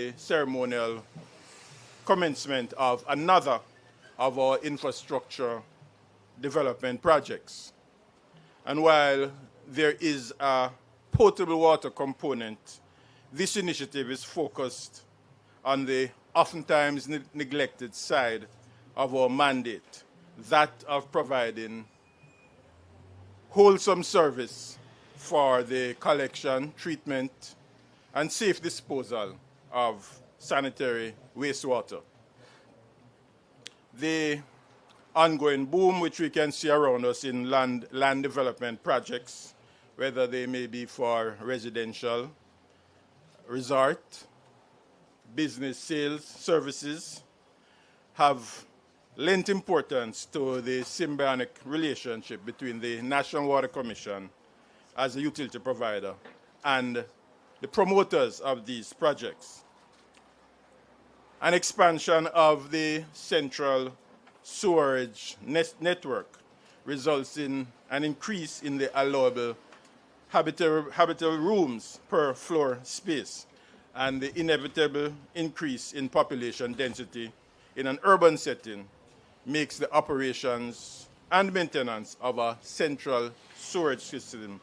the ceremonial commencement of another of our infrastructure development projects. And while there is a potable water component, this initiative is focused on the oftentimes neglected side of our mandate, that of providing wholesome service for the collection, treatment, and safe disposal of sanitary wastewater. The ongoing boom which we can see around us in land development projects, whether they may be for residential, resort, business sales, services, have lent importance to the symbiotic relationship between the National Water Commission as a utility provider and the promoters of these projects. An expansion of the central sewerage network results in an increase in the allowable habitable rooms per floor space and the inevitable increase in population density in an urban setting makes the operations and maintenance of a central sewerage system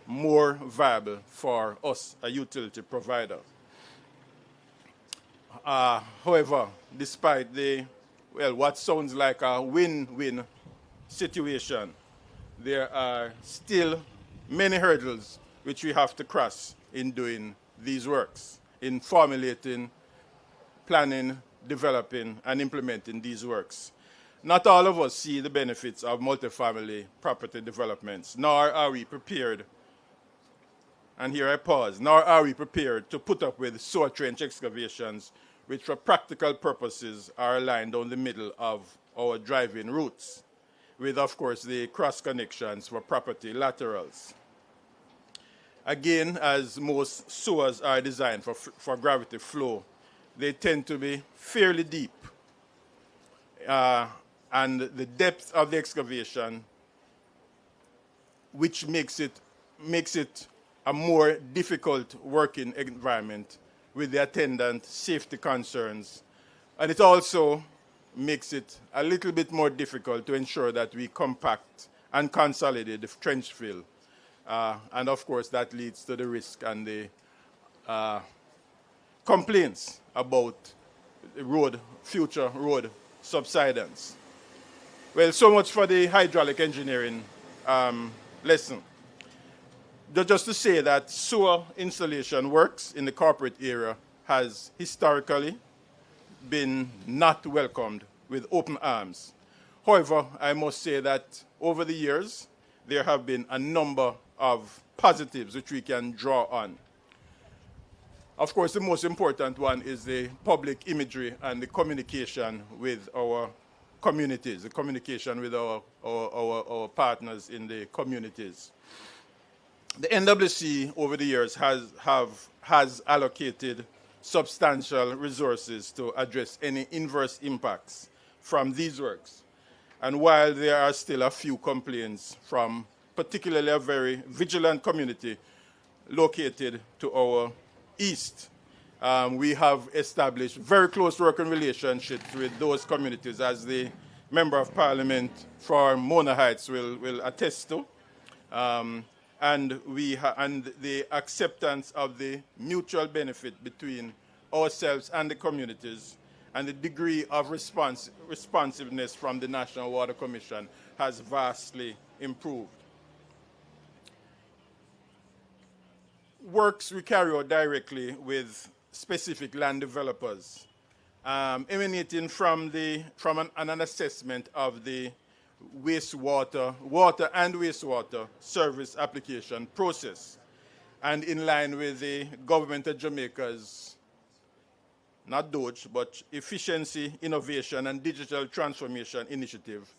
more viable for us, a utility provider. However, despite what sounds like a win-win situation, there are still many hurdles which we have to cross in doing these works, in formulating, planning, developing, and implementing these works. Not all of us see the benefits of multifamily property developments, nor are we prepared, and here I pause, nor are we prepared to put up with sewer trench excavations which for practical purposes are aligned down the middle of our driving routes, with of course the cross connections for property laterals. Again, as most sewers are designed for gravity flow, they tend to be fairly deep. And the depth of the excavation, which makes it a more difficult working environment with the attendant safety concerns. And it also makes it a little bit more difficult to ensure that we compact and consolidate the trench fill. And of course, that leads to the risk and the complaints about future road subsidence. Well, so much for the hydraulic engineering lesson. Just to say that sewer installation works in the corporate area has historically been not welcomed with open arms. However, I must say that over the years, there have been a number of positives which we can draw on. Of course, the most important one is the public imagery and the communication with our communities, the communication with our partners in the communities. The NWC over the years has allocated substantial resources to address any inverse impacts from these works. And while there are still a few complaints from particularly a very vigilant community located to our east, we have established very close working relationships with those communities, as the Member of Parliament for Mona Heights will attest to. And the acceptance of the mutual benefit between ourselves and the communities and the degree of responsiveness from the National Water Commission has vastly improved. Works we carry out directly with specific land developers, emanating from an assessment of the water and wastewater service application process, and in line with the government of Jamaica's, not DOGE, but Efficiency, Innovation and Digital Transformation Initiative,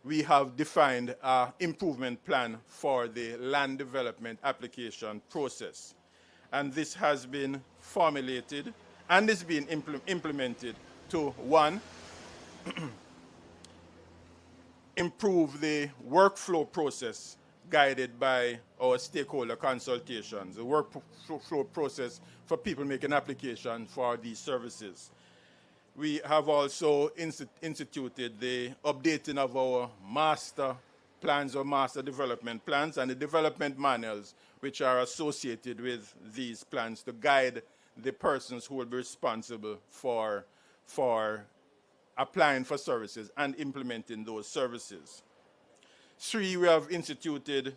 we have defined an improvement plan for the land development application process. And this has been formulated and is being implemented to, one, improve the workflow process guided by our stakeholder consultations, the workflow process for people making application for these services. We have also instituted the updating of our master plans or master development plans and the development manuals which are associated with these plans to guide the persons who will be responsible for applying for services and implementing those services. 3, we have instituted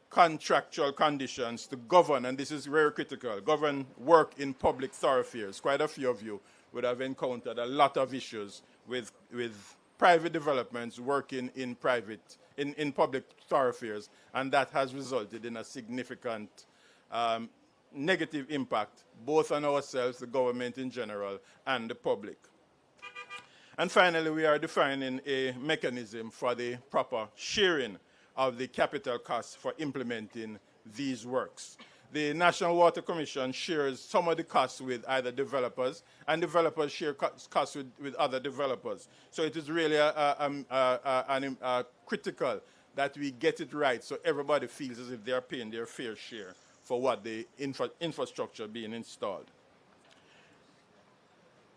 contractual conditions to govern, and this is very critical, govern work in public thoroughfares. Quite a few of you would have encountered a lot of issues with private developments working in public thoroughfares, and that has resulted in a significant negative impact both on ourselves, the government in general, and the public. And finally, we are defining a mechanism for the proper sharing of the capital costs for implementing these works. The National Water Commission shares some of the costs with either developers, and developers share costs with other developers. So it is really critical that we get it right so everybody feels as if they are paying their fair share for what the infrastructure being installed.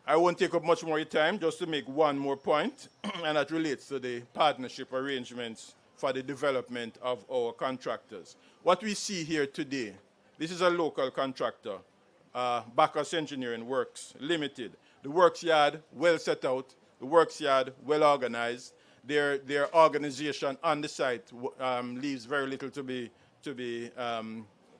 I won't take up much more time, just to make one more point, and that relates to the partnership arrangements for the development of our contractors. What we see here today, this is a local contractor, Bacchus Engineering Works Limited. The works yard well set out, the works yard well organized. Their organization on the site leaves very little to be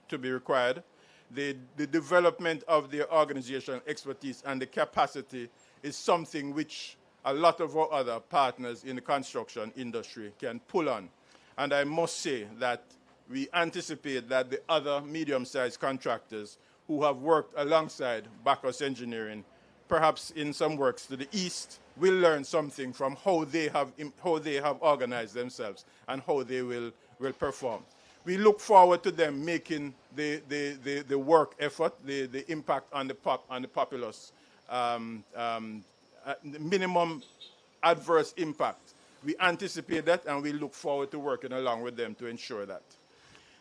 required. The development of their organization expertise and the capacity is something which a lot of our other partners in the construction industry can pull on. And I must say that we anticipate that the other medium-sized contractors who have worked alongside Bacchus Engineering, perhaps in some works to the east, will learn something from how they have organized themselves and how they will perform. We look forward to them making the work effort, the impact on the populace, minimum adverse impact. We anticipate that, and we look forward to working along with them to ensure that.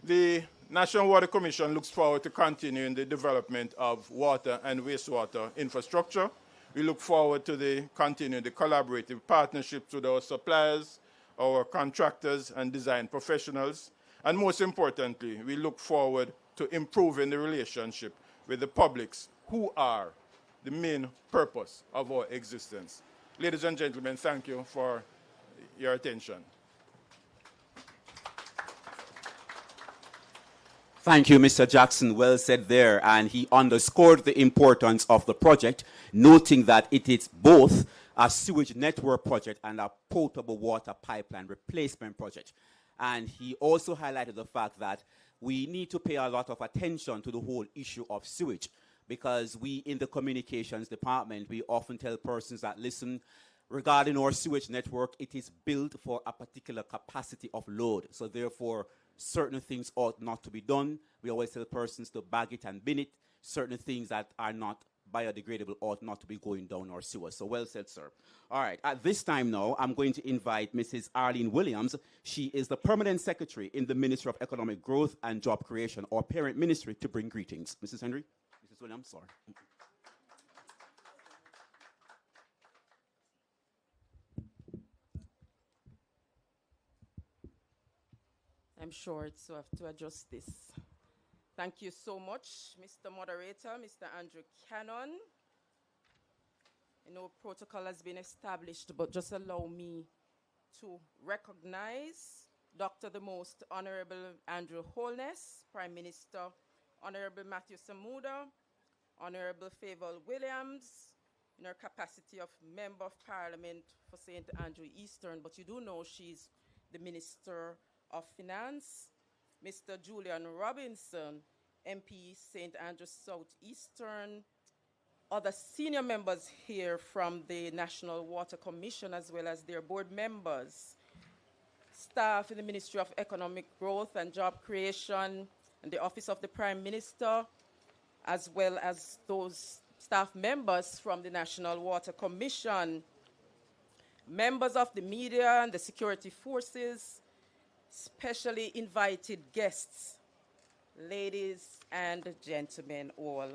The National Water Commission looks forward to continuing the development of water and wastewater infrastructure. We look forward to continuing the collaborative partnerships with our suppliers, our contractors, and design professionals. And most importantly, we look forward to improving the relationship with the publics who are the main purpose of our existence. Ladies and gentlemen, thank you for your attention. Thank you, Mr. Jackson. Well said there. And he underscored the importance of the project, noting that it is both a sewage network project and a potable water pipeline replacement project. And he also highlighted the fact that we need to pay a lot of attention to the whole issue of sewage, because we in the communications department, we often tell persons that, listen, regarding our sewage network, it is built for a particular capacity of load. So therefore, certain things ought not to be done. We always tell persons to bag it and bin it. Certain things that are not biodegradable ought not to be going down our sewers. So well said, sir. All right, at this time now, I'm going to invite Mrs. Arlene Williams. She is the Permanent Secretary in the Ministry of Economic Growth and Job Creation, or parent ministry, to bring greetings. Mrs. Henry? Mrs. Williams, sorry. I'm short, so I have to adjust this. Thank you so much, Mr. Moderator, Mr. Andrew Cannon. I know protocol has been established, but just allow me to recognize Dr. the Most Honorable Andrew Holness, Prime Minister, Honorable Matthew Samuda, Honorable Favour Williams, in her capacity of Member of Parliament for St. Andrew Eastern, but you do know she's the Minister of Finance, Mr. Julian Robinson, MP St. Andrews South Eastern, other senior members here from the National Water Commission, as well as their board members, staff in the Ministry of Economic Growth and Job Creation and the Office of the Prime Minister, as well as those staff members from the National Water Commission, members of the media and the security forces, specially invited guests, ladies and gentlemen all.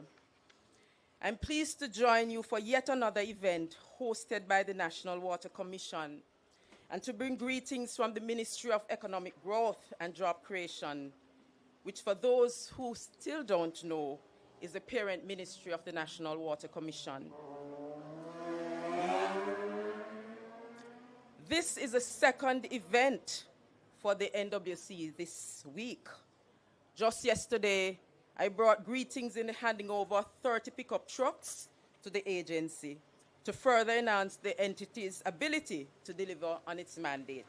I'm pleased to join you for yet another event hosted by the National Water Commission and to bring greetings from the Ministry of Economic Growth and Job Creation, which for those who still don't know, is the parent ministry of the National Water Commission. This is the second event for the NWC this week. Just yesterday, I brought greetings in handing over 30 pickup trucks to the agency to further enhance the entity's ability to deliver on its mandate.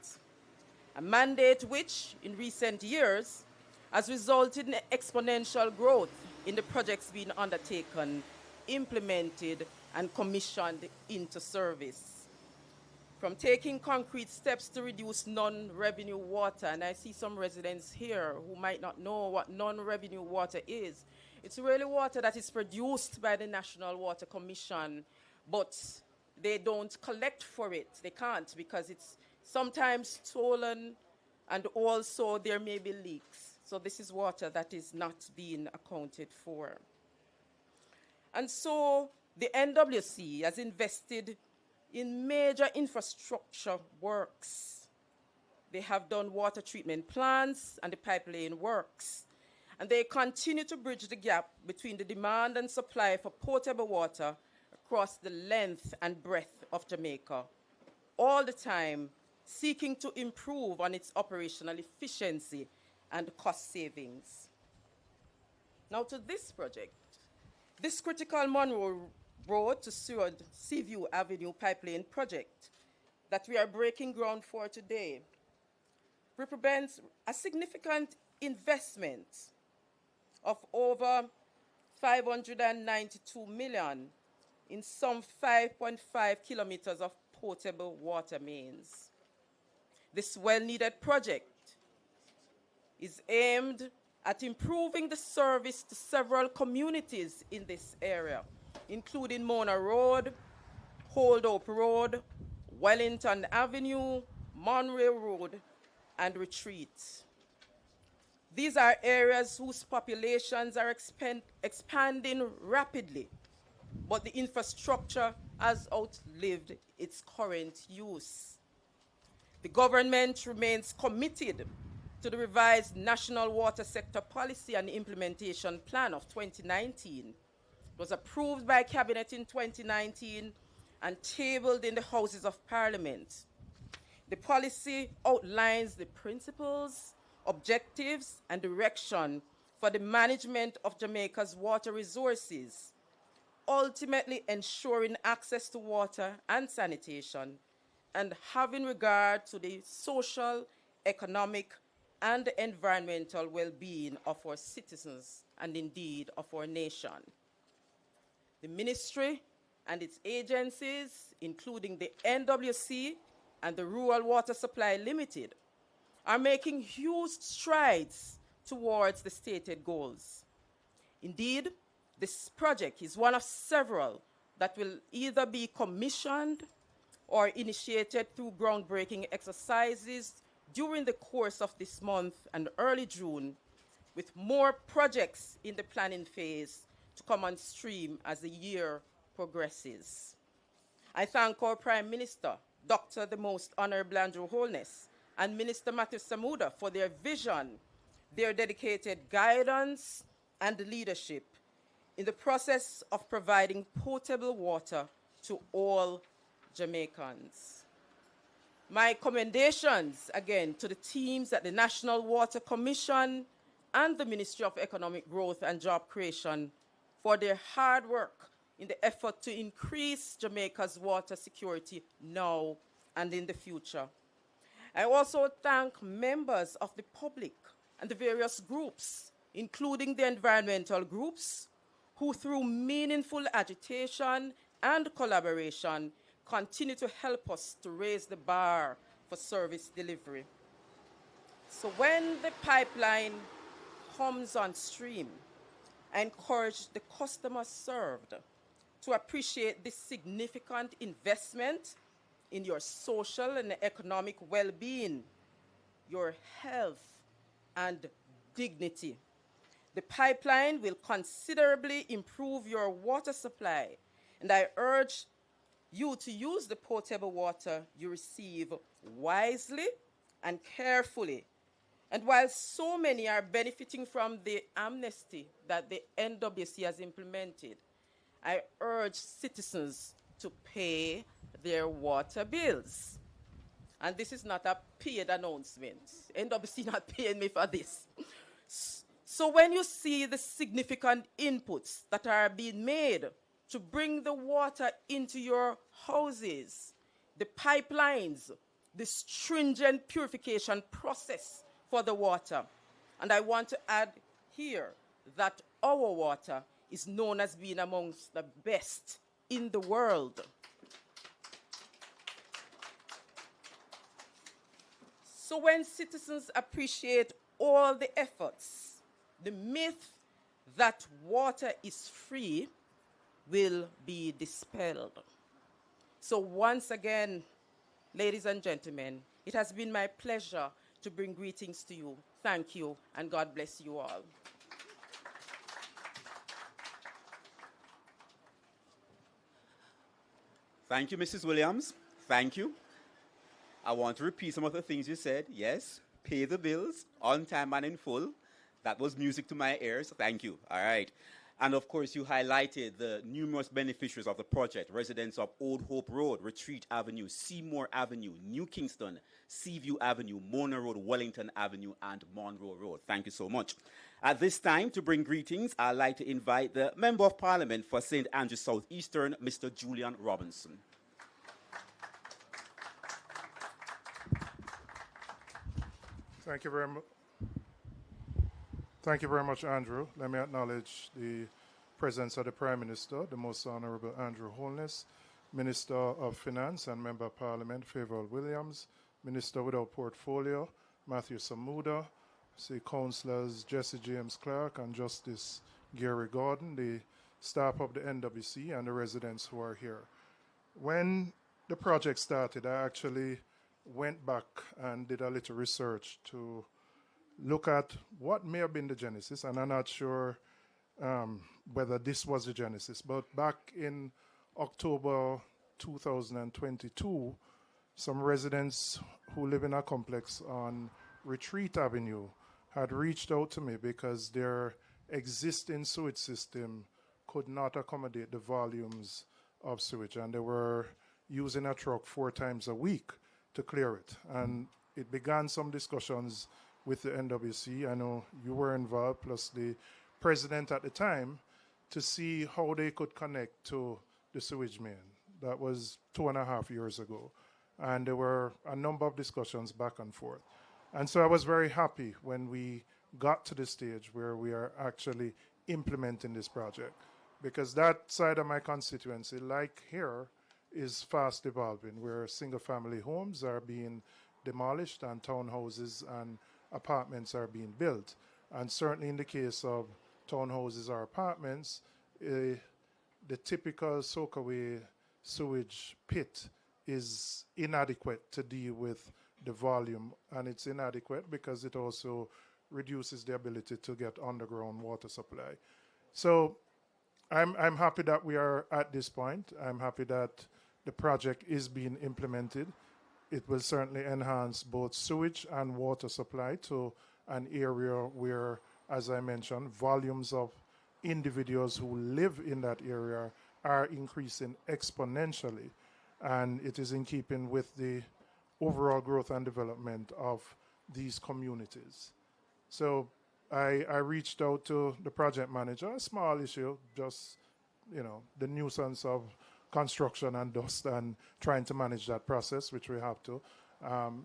A mandate which, in recent years, has resulted in exponential growth in the projects being undertaken, implemented, and commissioned into service. From taking concrete steps to reduce non-revenue water, and I see some residents here who might not know what non-revenue water is. It's really water that is produced by the National Water Commission, but they don't collect for it. They can't because it's sometimes stolen, and also there may be leaks. So this is water that is not being accounted for. And so the NWC has invested in major infrastructure works. They have done water treatment plants and the pipeline works. And they continue to bridge the gap between the demand and supply for potable water across the length and breadth of Jamaica, all the time seeking to improve on its operational efficiency and cost savings. Now to this project. This critical Munroe Road to Seaview Avenue pipeline project that we are breaking ground for today represents a significant investment of over 592 million in some 5.5 kilometers of potable water mains. This well-needed project is aimed at improving the service to several communities in this area, including Mona Road, Holdup Road, Wellington Avenue, Munroe Road, and Retreat. These are areas whose populations are expanding rapidly, but the infrastructure has outlived its current use. The government remains committed to the revised National Water Sector Policy and Implementation Plan of 2019. It was approved by Cabinet in 2019 and tabled in the Houses of Parliament. The policy outlines the principles, objectives, and direction for the management of Jamaica's water resources, ultimately ensuring access to water and sanitation, and having regard to the social, economic, and environmental well-being of our citizens and indeed of our nation. The ministry and its agencies, including the NWC and the Rural Water Supply Limited, are making huge strides towards the stated goals. Indeed, this project is one of several that will either be commissioned or initiated through groundbreaking exercises during the course of this month and early June, with more projects in the planning phase to come on stream as the year progresses. I thank our Prime Minister, Dr. the Most Honorable Andrew Holness, and Minister Matthew Samuda for their vision, their dedicated guidance, and leadership in the process of providing potable water to all Jamaicans. My commendations, again, to the teams at the National Water Commission and the Ministry of Economic Growth and Job Creation for their hard work in the effort to increase Jamaica's water security now and in the future. I also thank members of the public and the various groups, including the environmental groups, who through meaningful agitation and collaboration continue to help us to raise the bar for service delivery. So when the pipeline comes on stream, I encourage the customers served to appreciate this significant investment in your social and economic well-being. your health and dignity. The pipeline will considerably improve your water supply, and I urge you to use the potable water you receive wisely and carefully. And while so many are benefiting from the amnesty that the NWC has implemented, I urge citizens to pay their water bills. And this is not a paid announcement. NWC not paying me for this. So when you see the significant inputs that are being made to bring the water into your houses, the pipelines, the stringent purification process for the water, and I want to add here that our water is known as being amongst the best in the world. So when citizens appreciate all the efforts, the myth that water is free will be dispelled. So once again, ladies and gentlemen, it has been my pleasure to bring greetings to you. Thank you, and God bless you all. Thank you, Mrs. Williams. Thank you. I want to repeat some of the things you said. Yes, pay the bills on time and in full. That was music to my ears. Thank you. All right. And of course, you highlighted the numerous beneficiaries of the project: residents of Old Hope Road, Retreat Avenue, Seymour Avenue, New Kingston, Seaview Avenue, Mona Road, Wellington Avenue, and Munroe Road. Thank you so much. At this time, to bring greetings, I'd like to invite the Member of Parliament for St. Andrews Southeastern, Mr. Julian Robinson. Thank you very much. Thank you very much, Andrew. Let me acknowledge the presence of the Prime Minister, the Most Honorable Andrew Holness, Minister of Finance and Member of Parliament, Favour Williams, Minister without Portfolio, Matthew Samuda, see Councillors Jesse James Clark and Justice Gary Gordon, the staff of the NWC and the residents who are here. When the project started, I actually went back and did a little research to look at what may have been the genesis, and I'm not sure whether this was the genesis, but back in October 2022, some residents who live in a complex on Retreat Avenue had reached out to me because their existing sewage system could not accommodate the volumes of sewage, and they were using a truck 4 times a week to clear it. And it began some discussions with the NWC. I know you were involved, plus the president at the time, to see how they could connect to the sewage main. That was 2.5 years ago. And there were a number of discussions back and forth. And so I was very happy when we got to the stage where we are actually implementing this project, because that side of my constituency, like here, is fast evolving, where single-family homes are being demolished and townhouses and apartments are being built. And certainly in the case of townhouses or apartments, the typical soakaway sewage pit is inadequate to deal with the volume, and it's inadequate because it also reduces the ability to get underground water supply. So I'm happy that we are at this point. I'm happy that the project is being implemented. It will certainly enhance both sewage and water supply to an area where, as I mentioned, volumes of individuals who live in that area are increasing exponentially. And it is in keeping with the overall growth and development of these communities. So I reached out to the project manager, a small issue, just, the nuisance of construction and dust and trying to manage that process, which we have to.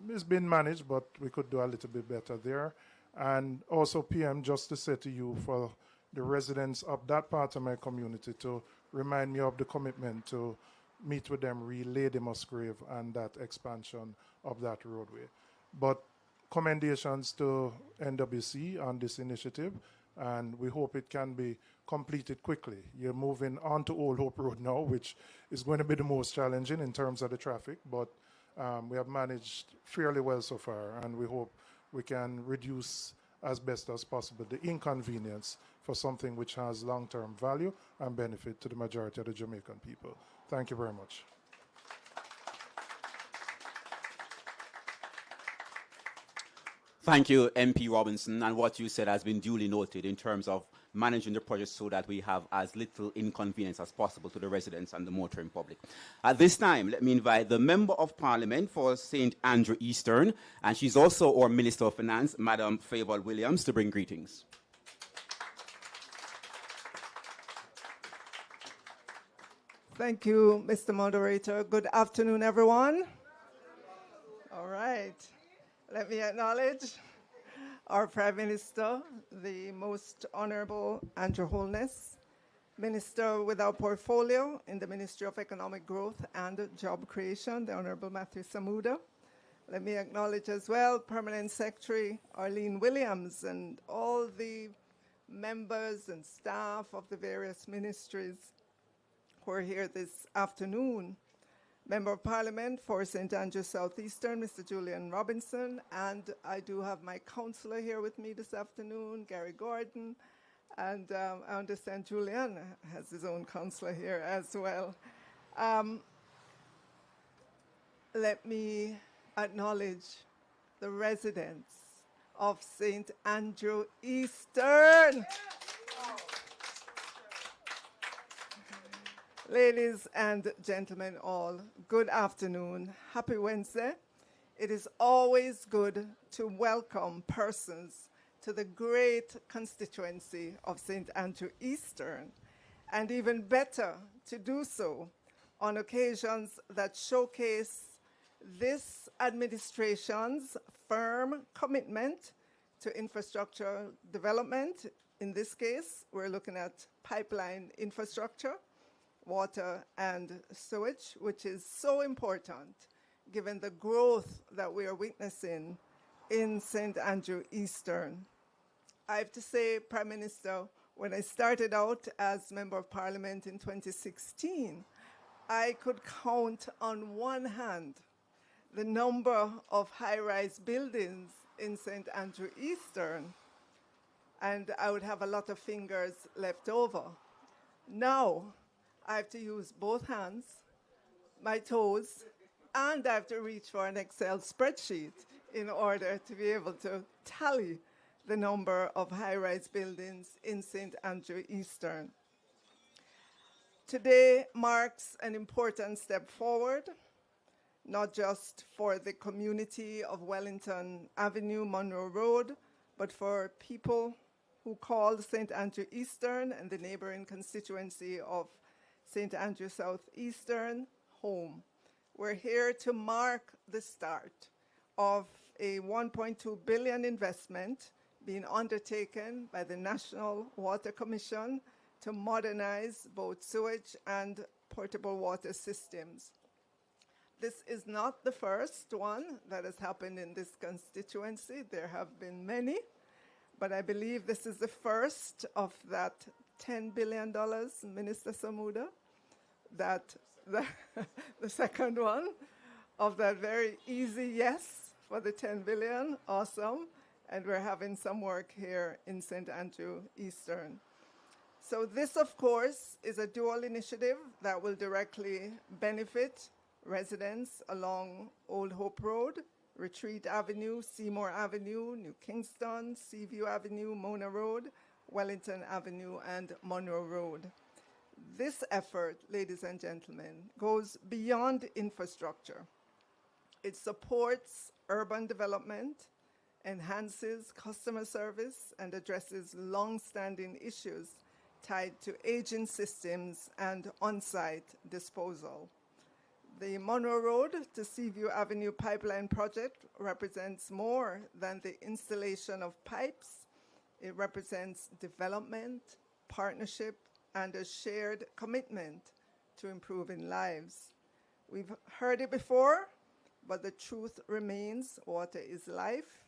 It's been managed, but we could do a little bit better there. And also, PM, just to say to you, for the residents of that part of my community, to remind me of the commitment to meet with them, relay the Musgrave and that expansion of that roadway. But commendations to NWC on this initiative, and we hope it can be completed quickly. You're moving on to Old Hope Road now, which is going to be the most challenging in terms of the traffic, but we have managed fairly well so far, and we hope we can reduce as best as possible the inconvenience for something which has long-term value and benefit to the majority of the Jamaican people. Thank you very much. Thank you, MP Robinson, and what you said has been duly noted in terms of managing the project so that we have as little inconvenience as possible to the residents and the motoring public. At this time, let me invite the Member of Parliament for St. Andrew Eastern, and she's also our Minister of Finance, Madam Favour Williams, to bring greetings. Thank you, Mr. Moderator. Good afternoon, everyone. All right. Let me acknowledge our Prime Minister, the Most Honorable Andrew Holness, Minister with our portfolio in the Ministry of Economic Growth and Job Creation, the Honorable Matthew Samuda. Let me acknowledge as well Permanent Secretary Arlene Williams and all the members and staff of the various ministries who are here this afternoon. Member of Parliament for St. Andrew Southeastern, Mr. Julian Robinson, and I do have my councillor here with me this afternoon, Gary Gordon, and I understand Julian has his own councillor here as well. Let me acknowledge the residents of St. Andrew Eastern. Ladies and gentlemen all, good afternoon. Happy Wednesday. It is always good to welcome persons to the great constituency of St. Andrew Eastern, and even better to do so on occasions that showcase this administration's firm commitment to infrastructure development. In this case, we're looking at pipeline infrastructure, water and sewage, which is so important given the growth that we are witnessing in St. Andrew Eastern. I have to say, Prime Minister, when I started out as Member of Parliament in 2016, I could count on one hand the number of high-rise buildings in St. Andrew Eastern, and I would have a lot of fingers left over. Now, I have to use both hands, my toes, and I have to reach for an Excel spreadsheet in order to be able to tally the number of high-rise buildings in St. Andrew Eastern. Today marks an important step forward, not just for the community of Wellington Avenue, Munroe Road, but for people who call St. Andrew Eastern and the neighboring constituency of St. Andrew Southeastern home. We're here to mark the start of a 1.2 billion investment being undertaken by the National Water Commission to modernize both sewage and potable water systems. This is not the first one that has happened in this constituency. There have been many, but I believe this is the first of that $10 billion, Minister Samuda, that the second one of that very easy yes for the 10 billion, awesome, and we're having some work here in St. Andrew Eastern. So this, of course, is a dual initiative that will directly benefit residents along Old Hope Road, Retreat Avenue, Seymour Avenue, New Kingston, Seaview Avenue, Mona Road, Wellington Avenue, and Munroe Road. This effort, ladies and gentlemen, goes beyond infrastructure. It supports urban development, enhances customer service, and addresses long-standing issues tied to aging systems and on-site disposal. The Munroe Road to Seaview Avenue pipeline project represents more than the installation of pipes. It represents development, partnership, and a shared commitment to improving lives. We've heard it before, but the truth remains: water is life,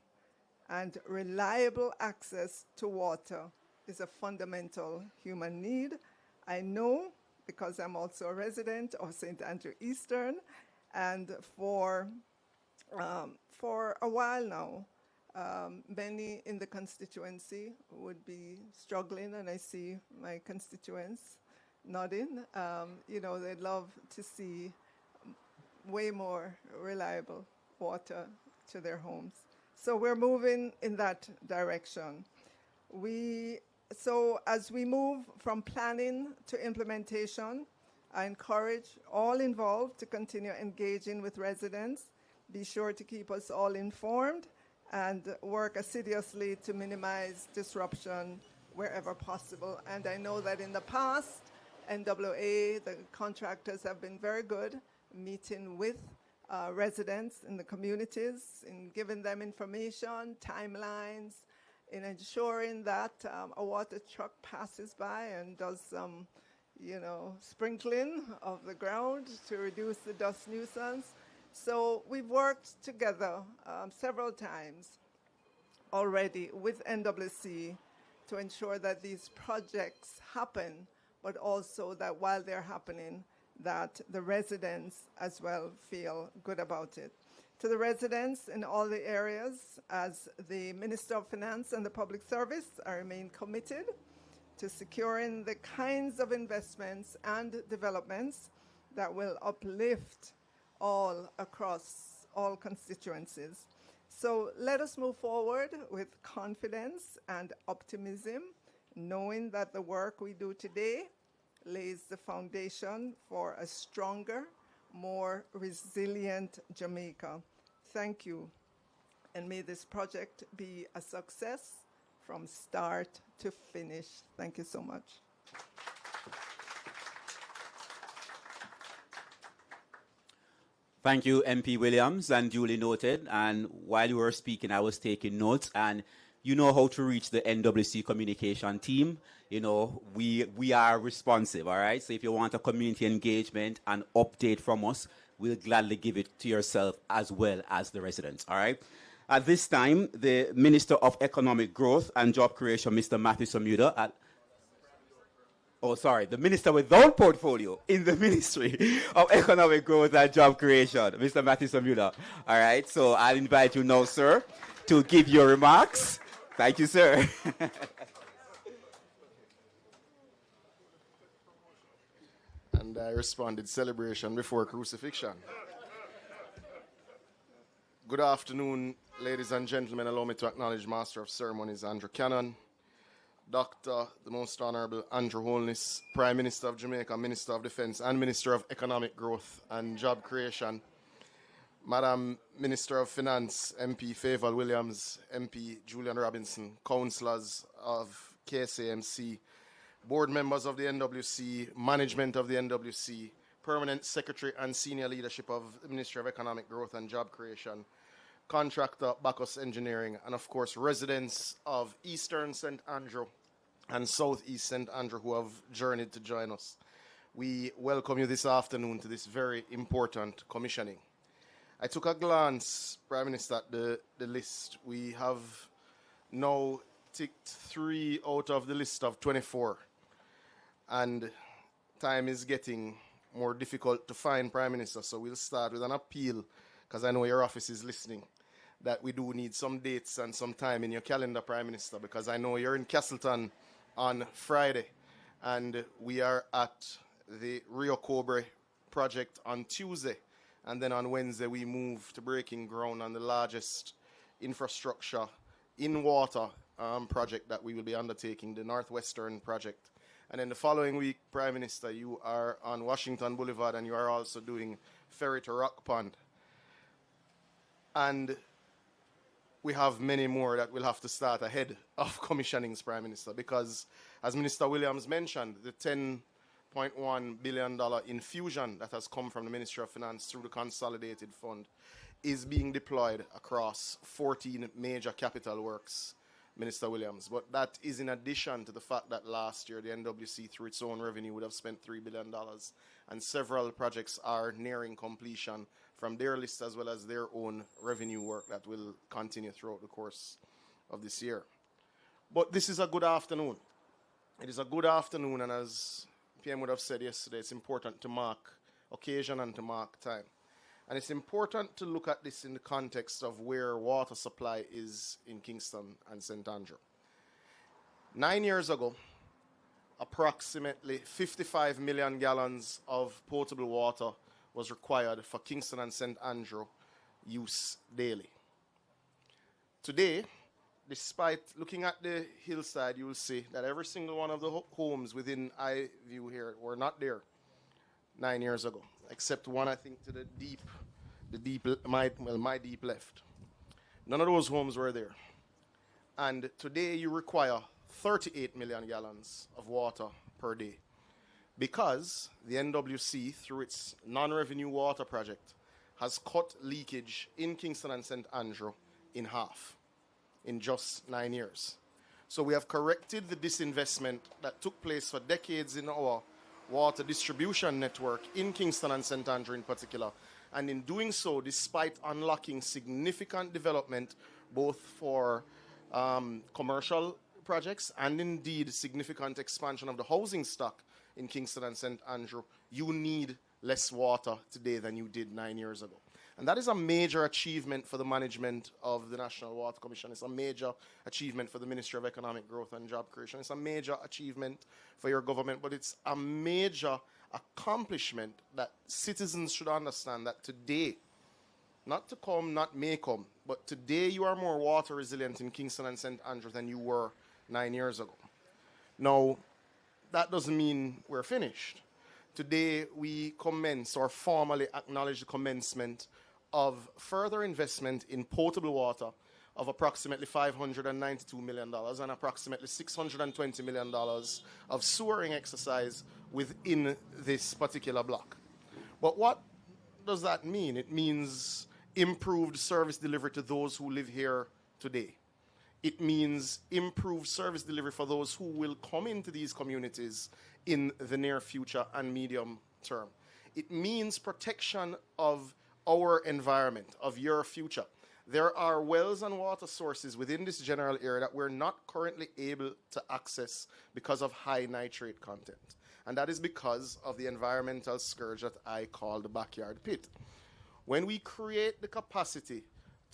and reliable access to water is a fundamental human need. I know, because I'm also a resident of St. Andrew Eastern, and for a while now, Many in the constituency would be struggling, and I see my constituents nodding. They'd love to see way more reliable water to their homes. So we're moving in that direction. So as we move from planning to implementation, I encourage all involved to continue engaging with residents. Be sure to keep us all informed and work assiduously to minimize disruption wherever possible. And I know that in the past, NWA, the contractors have been very good meeting with residents in the communities, in giving them information, timelines, in ensuring that a water truck passes by and does some, sprinkling of the ground to reduce the dust nuisance. So we've worked together several times already with NWC to ensure that these projects happen, but also that while they're happening, that the residents as well feel good about it. To the residents in all the areas, as the Minister of Finance and the Public Service, I remain committed to securing the kinds of investments and developments that will uplift all across all constituencies. So let us move forward with confidence and optimism, knowing that the work we do today lays the foundation for a stronger, more resilient Jamaica. Thank you, and may this project be a success from start to finish. Thank you so much. Thank you, MP Williams, and duly noted. And while you were speaking, I was taking notes, and you know how to reach the NWC communication team. We are responsive, all right? So if you want a community engagement and update from us, we'll gladly give it to yourself as well as the residents, all right? At this time, the Minister of Economic Growth and Job Creation, Mr. Matthew Samuda, the Minister without portfolio in the Ministry of Economic Growth and Job Creation, Mr. Matthew Samuda. All right, so I'll invite you now, sir, to give your remarks. Thank you, sir. And I responded, celebration before crucifixion. Good afternoon, ladies and gentlemen. Allow me to acknowledge Master of Ceremonies Andrew Cannon, Dr. the Most Honorable Andrew Holness, Prime Minister of Jamaica, Minister of Defense, and Minister of Economic Growth and Job Creation, Madam Minister of Finance, MP Favour Williams, MP Julian Robinson, councillors of KSAMC, board members of the NWC, management of the NWC, permanent secretary and senior leadership of the Ministry of Economic Growth and Job Creation, contractor Bacchus Engineering, and of course residents of Eastern St. Andrew and Southeast St. Andrew who have journeyed to join us. We welcome you this afternoon to this very important commissioning. I took a glance, Prime Minister, at the list. We have now ticked 3 out of the list of 24. And time is getting more difficult to find, Prime Minister, so we'll start with an appeal, because I know your office is listening, that we do need some dates and some time in your calendar, Prime Minister, because I know you're in Castleton on Friday, and we are at the Rio Cobre project on Tuesday, and then on Wednesday we move to breaking ground on the largest infrastructure in water project that we will be undertaking, the Northwestern project. And then the following week, Prime Minister, you are on Washington Boulevard, and you are also doing ferry to Rock Pond. And we have many more that will have to start ahead of commissionings, Prime Minister, because as Minister Williams mentioned, the $10.1 billion infusion that has come from the Ministry of Finance through the Consolidated Fund is being deployed across 14 major capital works, Minister Williams. But that is in addition to the fact that last year the NWC, through its own revenue, would have spent $3 billion, and several projects are nearing completion from their list as well as their own revenue work that will continue throughout the course of this year. But this is a good afternoon. It is a good afternoon, and as PM would have said yesterday, it's important to mark occasion and to mark time. And it's important to look at this in the context of where water supply is in Kingston and St. Andrew. 9 years ago, approximately 55 million gallons of potable water was required for Kingston and St. Andrew use daily. Today, despite looking at the hillside, you will see that every single one of the homes within eye view here were not there 9 years ago, except one, I think, to my deep left. None of those homes were there. And today you require 38 million gallons of water per day because the NWC, through its non-revenue water project, has cut leakage in Kingston and St. Andrew in half in just 9 years. So we have corrected the disinvestment that took place for decades in our water distribution network in Kingston and St. Andrew in particular. And in doing so, despite unlocking significant development both for commercial projects and indeed significant expansion of the housing stock in Kingston and St. Andrew, you need less water today than you did 9 years ago. And that is a major achievement for the management of the National Water Commission. It's a major achievement for the Ministry of Economic Growth and Job Creation. It's a major achievement for your government, but it's a major accomplishment that citizens should understand that today, not to come, not may come, but today you are more water resilient in Kingston and St. Andrew than you were 9 years ago. Now, that doesn't mean we're finished. Today, we commence or formally acknowledge the commencement of further investment in potable water of approximately $592 million and approximately $620 million of sewering exercise within this particular block. But what does that mean? It means improved service delivery to those who live here today. It means improved service delivery for those who will come into these communities in the near future and medium term. It means protection of our environment, of your future. There are wells and water sources within this general area that we're not currently able to access because of high nitrate content. And that is because of the environmental scourge that I call the backyard pit. When we create the capacity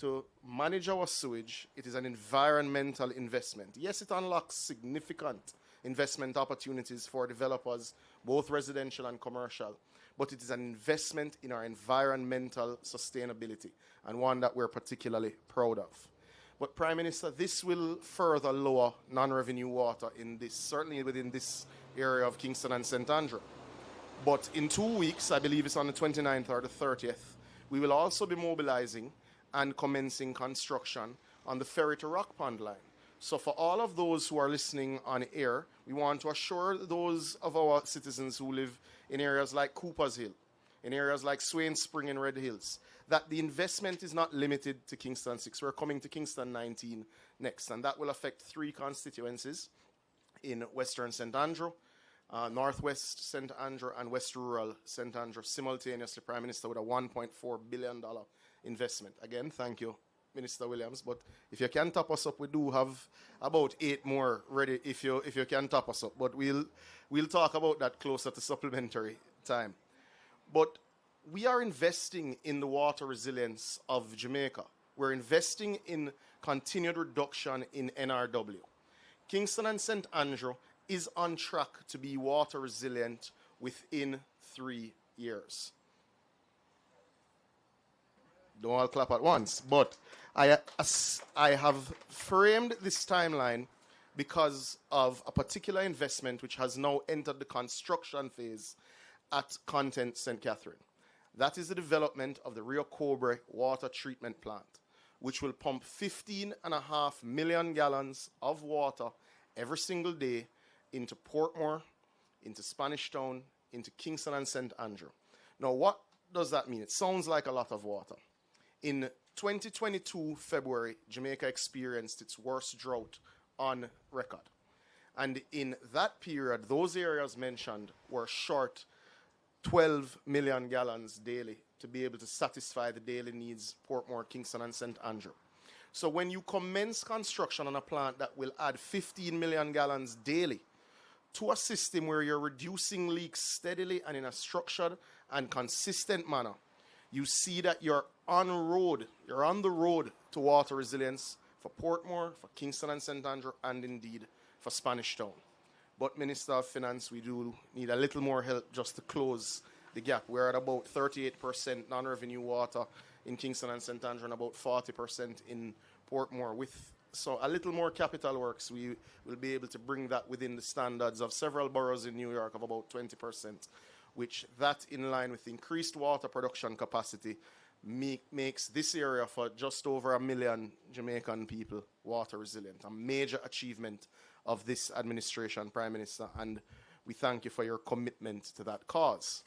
to manage our sewage, it is an environmental investment. Yes, it unlocks significant investment opportunities for developers, both residential and commercial, but it is an investment in our environmental sustainability and one that we're particularly proud of. But Prime Minister, this will further lower non-revenue water in this, certainly within this area of Kingston and St. Andrew. But in 2 weeks, I believe it's on the 29th or the 30th, we will also be mobilizing and commencing construction on the Ferry to Rock Pond line. So for all of those who are listening on air, we want to assure those of our citizens who live in areas like Cooper's Hill, in areas like Swain Spring and Red Hills, that the investment is not limited to Kingston 6. We're coming to Kingston 19 next, and that will affect 3 constituencies in Western St. Andrew, Northwest St. Andrew, and West Rural St. Andrew, simultaneously, Prime Minister, with a $1.4 billion investment. Again, thank you, Minister Williams, but if you can top us up, we do have about 8 more ready if you can top us up, but we'll talk about that closer to supplementary time. But we are investing in the water resilience of Jamaica. We're investing in continued reduction in NRW. Kingston and St. Andrew is on track to be water resilient within 3 years. Don't all clap at once, but I have framed this timeline because of a particular investment which has now entered the construction phase at Content St. Catherine. That is the development of the Rio Cobre water treatment plant, which will pump 15.5 million gallons of water every single day into Portmore, into Spanish Town, into Kingston and St. Andrew. Now, what does that mean? It sounds like a lot of water. In 2022 February, Jamaica experienced its worst drought on record. And in that period, those areas mentioned were short 12 million gallons daily to be able to satisfy the daily needs Portmore, Kingston, and St. Andrew. So when you commence construction on a plant that will add 15 million gallons daily to a system where you're reducing leaks steadily and in a structured and consistent manner, you see that you're on the road to water resilience for Portmore, for Kingston and St. Andrew, and indeed for Spanish Town. But Minister of Finance, we do need a little more help just to close the gap. We're at about 38% non-revenue water in Kingston and St. Andrew and about 40% in Portmore. With so a little more capital works, we will be able to bring that within the standards of several boroughs in New York of about 20%, which that in line with increased water production capacity makes this area for just over 1 million Jamaican people water resilient, a major achievement of this administration, Prime Minister, and we thank you for your commitment to that cause.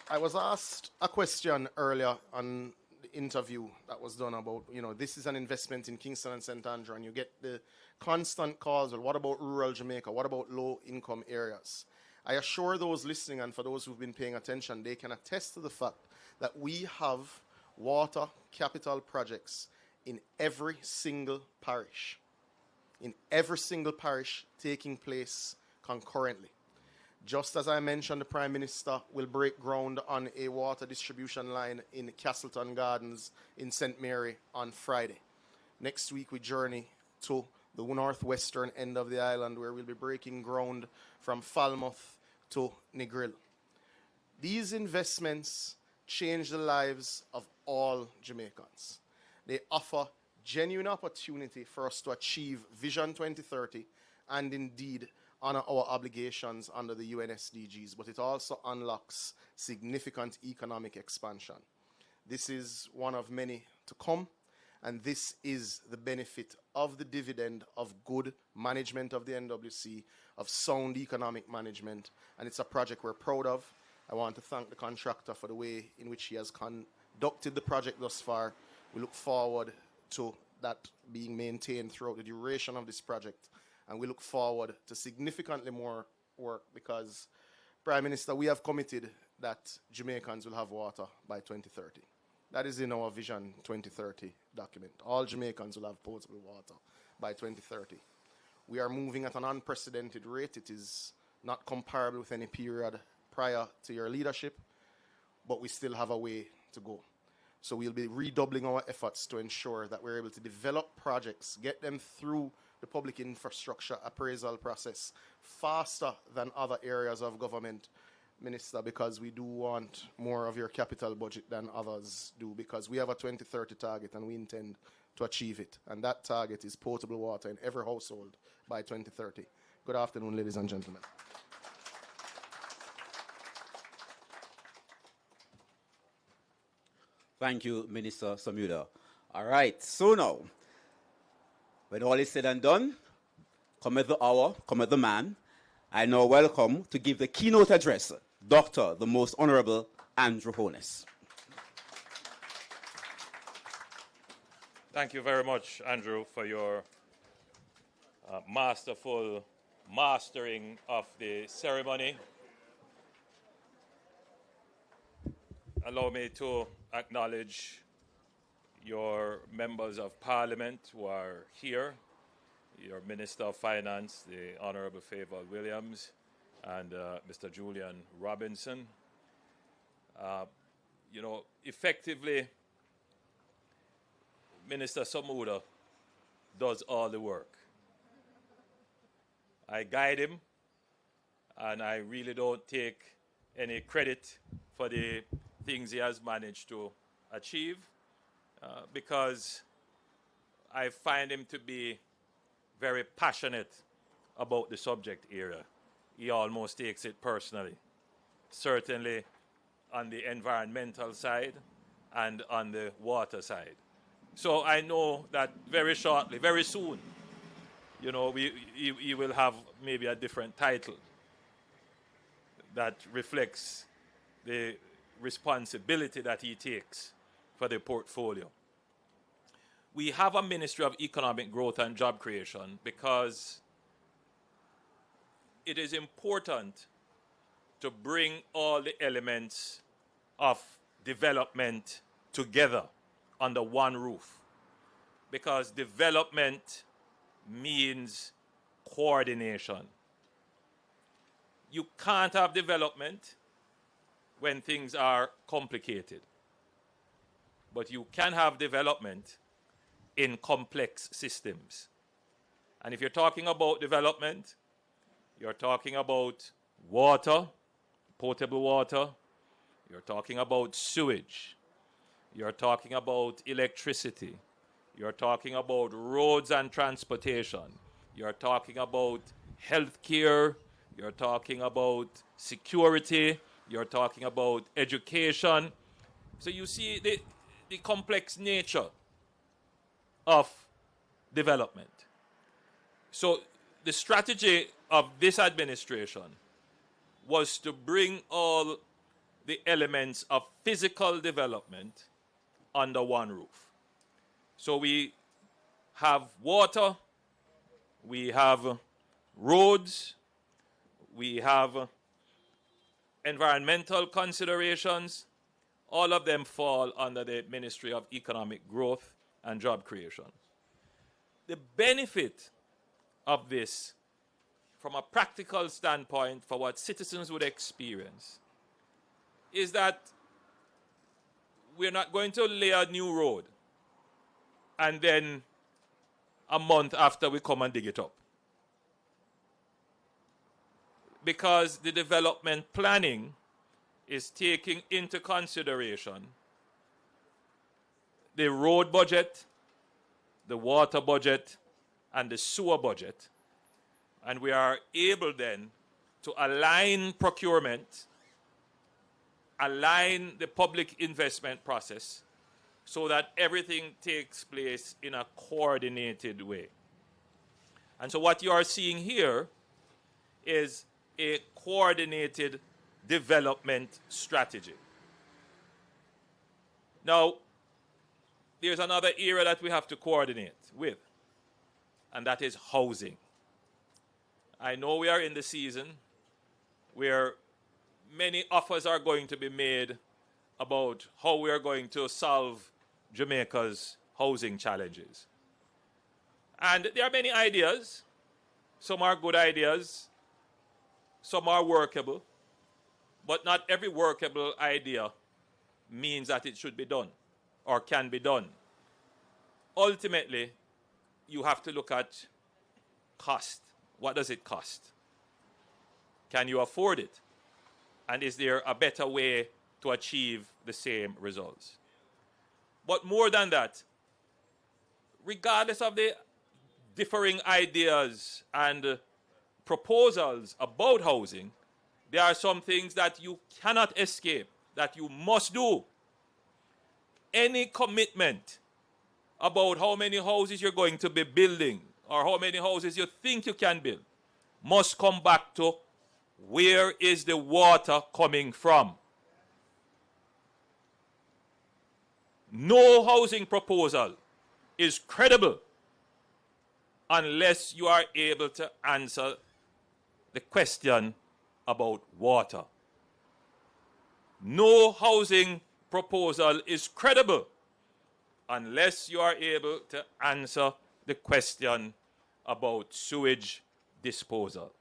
I was asked a question earlier on the interview that was done about, this is an investment in Kingston and St. Andrew, and you get the constant calls, well, what about rural Jamaica? What about low-income areas? I assure those listening and for those who've been paying attention, they can attest to the fact that we have water capital projects in every single parish. In every single parish taking place concurrently. Just as I mentioned, the Prime Minister will break ground on a water distribution line in Castleton Gardens in St. Mary on Friday. Next week we journey to the northwestern end of the island where we'll be breaking ground from Falmouth to Negril. These investments change the lives of all Jamaicans. They offer genuine opportunity for us to achieve Vision 2030 and indeed honor our obligations under the UN SDGs, but it also unlocks significant economic expansion. This is one of many to come, and this is the benefit of the dividend of good management of the NWC, of sound economic management, and it's a project we're proud of. I want to thank the contractor for the way in which he has conducted the project thus far. We look forward to that being maintained throughout the duration of this project, and we look forward to significantly more work because, Prime Minister, we have committed that Jamaicans will have water by 2030. That is in our Vision 2030 document. All Jamaicans will have potable water by 2030. We are moving at an unprecedented rate. It is not comparable with any period prior to your leadership, but we still have a way to go. So we'll be redoubling our efforts to ensure that we're able to develop projects, get them through the public infrastructure appraisal process faster than other areas of government, Minister, because we do want more of your capital budget than others do, because we have a 2030 target and we intend to achieve it. And that target is potable water in every household by 2030. Good afternoon, ladies and gentlemen. Thank you, Minister Samuda. All right, so now, when all is said and done, cometh the hour, cometh the man. I now welcome to give the keynote address, Dr. the Most Honorable Andrew Holness. Thank you very much, Andrew, for your masterful mastering of the ceremony. Allow me to acknowledge your members of Parliament who are here, your Minister of Finance, the Honorable Favour Williams, and Mr. Julian Robinson. Effectively, Minister Samuda does all the work. I guide him, and I really don't take any credit for the things he has managed to achieve because I find him to be very passionate about the subject area. He almost takes it personally, certainly on the environmental side and on the water side. So I know that very shortly, very soon, he will have maybe a different title that reflects the responsibility that he takes for the portfolio. We have a Ministry of Economic Growth and Job Creation because it is important to bring all the elements of development together under one roof, because development means coordination. You can't have development when things are complicated. But you can have development in complex systems. And if you're talking about development, you're talking about water, potable water, you're talking about sewage, you're talking about electricity, you're talking about roads and transportation, you're talking about healthcare, you're talking about security, you're talking about education. So you see the complex nature of development. So the strategy of this administration was to bring all the elements of physical development under one roof. So we have water, we have roads, we have environmental considerations. All of them fall under the Ministry of Economic Growth and Job Creation. The benefit of this, from a practical standpoint, for what citizens would experience, is that we're not going to lay a new road and then a month after we come and dig it up. Because the development planning is taking into consideration the road budget, the water budget, and the sewer budget. And we are able then to align procurement, align the public investment process so that everything takes place in a coordinated way. And so what you are seeing here is a coordinated development strategy. Now, there's another area that we have to coordinate with, and that is housing. I know we are in the season where many offers are going to be made about how we are going to solve Jamaica's housing challenges. And there are many ideas. Some are good ideas. Some are workable. But not every workable idea means that it should be done or can be done. Ultimately, you have to look at cost. What does it cost? Can you afford it? And is there a better way to achieve the same results? But more than that, regardless of the differing ideas and proposals about housing, there are some things that you cannot escape, that you must do. Any commitment about how many houses you're going to be building or how many houses you think you can build must come back to where is the water coming from. No housing proposal is credible unless you are able to answer the question about water. No housing proposal is credible unless you are able to answer the question about sewage disposal.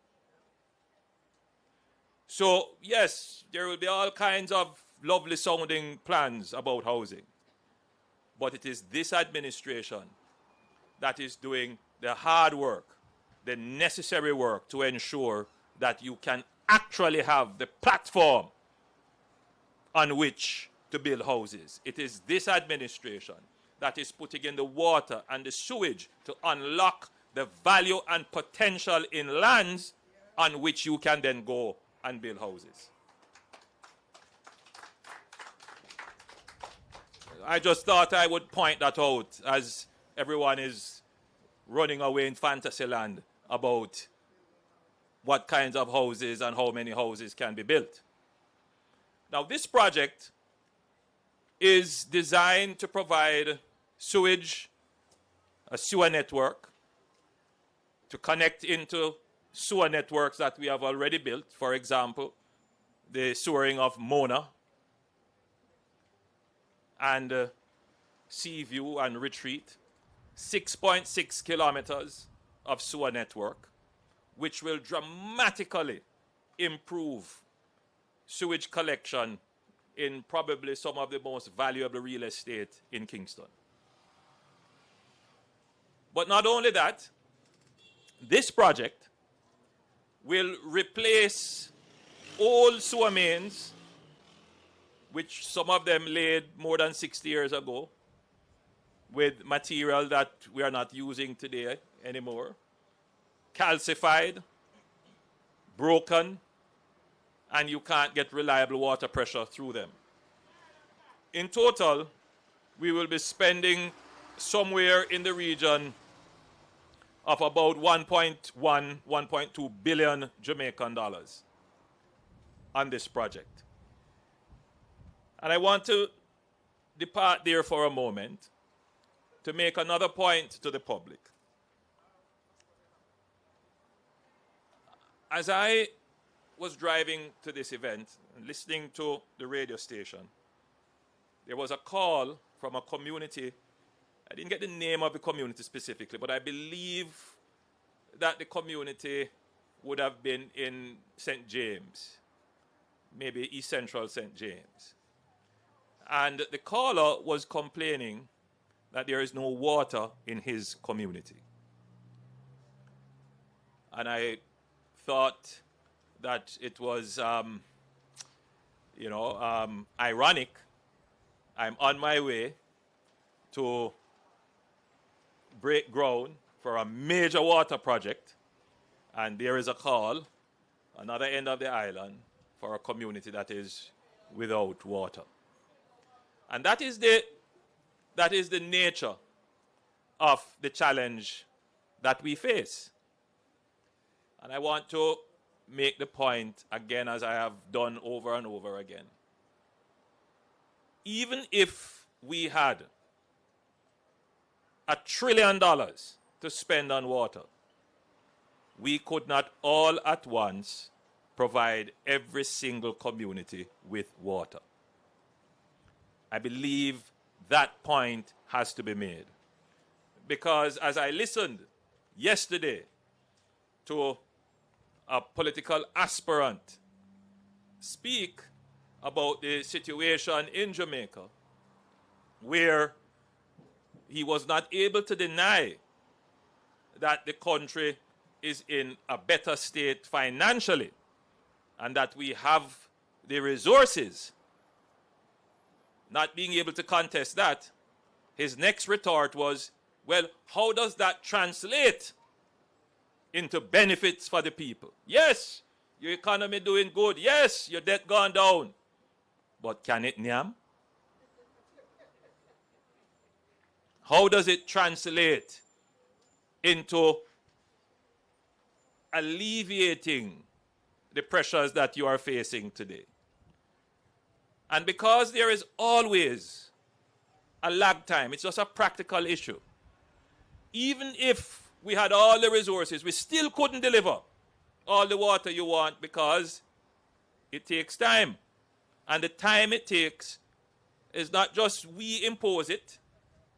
So, yes, there will be all kinds of lovely sounding plans about housing. But it is this administration that is doing the hard work, the necessary work to ensure that you can actually have the platform on which to build houses. It is this administration that is putting in the water and the sewage to unlock the value and potential in lands on which you can then go and build houses. I just thought I would point that out as everyone is running away in fantasy land about what kinds of houses and how many houses can be built. Now, this project is designed to provide sewage, a sewer network, to connect into sewer networks that we have already built. For example, the sewering of Mona and Seaview and Retreat, 6.6 kilometers of sewer network, which will dramatically improve sewage collection in probably some of the most valuable real estate in Kingston. But not only that, this project will replace old sewer mains, which some of them laid more than 60 years ago, with material that we are not using today anymore, calcified, broken, and you can't get reliable water pressure through them. In total, we will be spending somewhere in the region of about 1.2 billion Jamaican dollars on this project. And I want to depart there for a moment to make another point to the public. As I was driving to this event and listening to the radio station, there was a call from a community. I didn't get the name of the community specifically, but I believe that the community would have been in St. James, maybe East Central St. James. And the caller was complaining that there is no water in his community. And I thought that it was, ironic. I'm on my way to break ground for a major water project, and there is a call, another end of the island, for a community that is without water. And that is the nature of the challenge that we face. And I want to make the point again, as I have done over and over again. Even if we had $1 trillion to spend on water, we could not all at once provide every single community with water. I believe that point has to be made. Because as I listened yesterday to a political aspirant speak about the situation in Jamaica, where he was not able to deny that the country is in a better state financially and that we have the resources, not being able to contest that, his next retort was, well, how does that translate into benefits for the people? Yes, your economy doing good. Yes, your debt gone down. But can it nyam? How does it translate into alleviating the pressures that you are facing today? And because there is always a lag time, it's just a practical issue. Even if we had all the resources, we still couldn't deliver all the water you want because it takes time. And the time it takes is not just we impose it,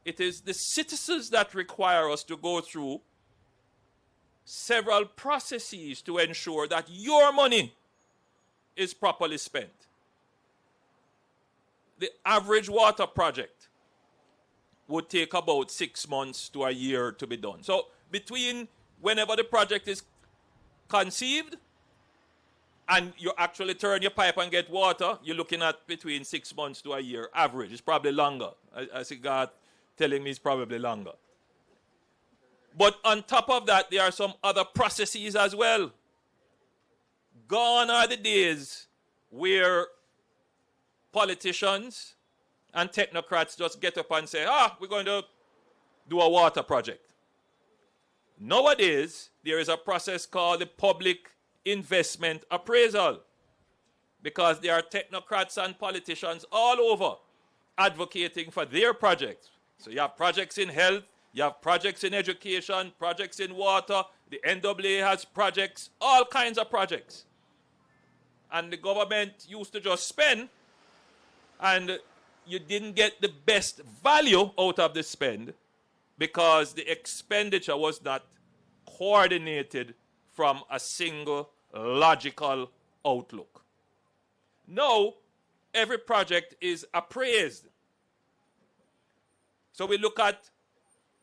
it is the citizens that require us to go through several processes to ensure that your money is properly spent. The average water project would take about 6 months to a year to be done. So between whenever the project is conceived and you actually turn your pipe and get water, you're looking at between 6 months to a year average. It's probably longer. I see God telling me it's probably longer. But on top of that, there are some other processes as well. Gone are the days where politicians and technocrats just get up and say, we're going to do a water project. Nowadays, there is a process called the public investment appraisal, because there are technocrats and politicians all over advocating for their projects. So you have projects in health, you have projects in education, projects in water, the NAA has projects, all kinds of projects. And the government used to just spend, and you didn't get the best value out of the spend because the expenditure was not coordinated from a single logical outlook. Now, every project is appraised. So we look at,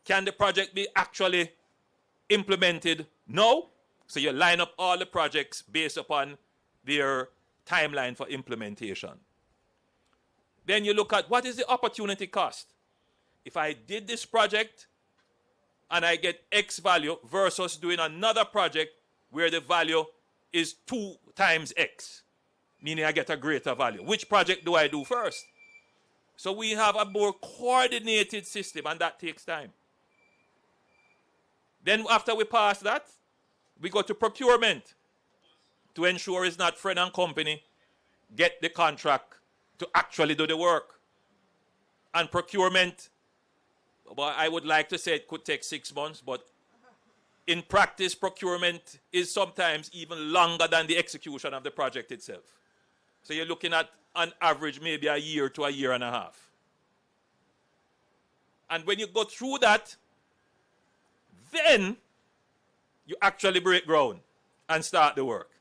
can the project be actually implemented now? So you line up all the projects based upon their timeline for implementation. Then you look at what is the opportunity cost. If I did this project and I get X value versus doing another project where the value is 2 times X, meaning I get a greater value. Which project do I do first? So we have a more coordinated system, and that takes time. Then after we pass that, we go to procurement to ensure it's not friend and company get the contract to actually do the work. And procurement, well, I would like to say it could take 6 months, but in practice, procurement is sometimes even longer than the execution of the project itself. So you're looking at, on average, maybe a year to a year and a half. And when you go through that, then you actually break ground and start the work.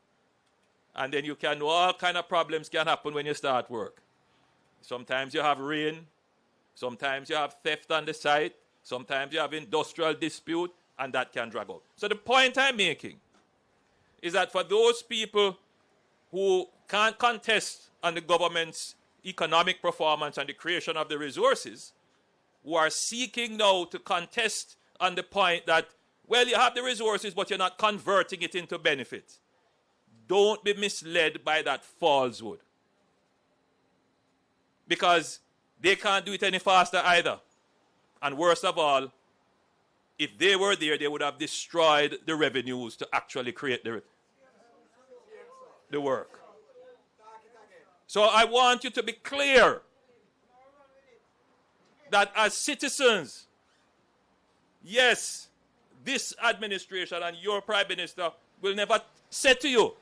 And then you can know all kind of problems can happen when you start work. Sometimes you have rain. Sometimes you have theft on the site. Sometimes you have industrial dispute, and that can drag out. So the point I'm making is that for those people who can't contest on the government's economic performance and the creation of the resources, who are seeking now to contest on the point that, well, you have the resources, but you're not converting it into benefits. Don't be misled by that falsehood. Because they can't do it any faster either. And worst of all, if they were there, they would have destroyed the revenues to actually create the work. So I want you to be clear that as citizens, yes, this administration and your Prime Minister will never say to you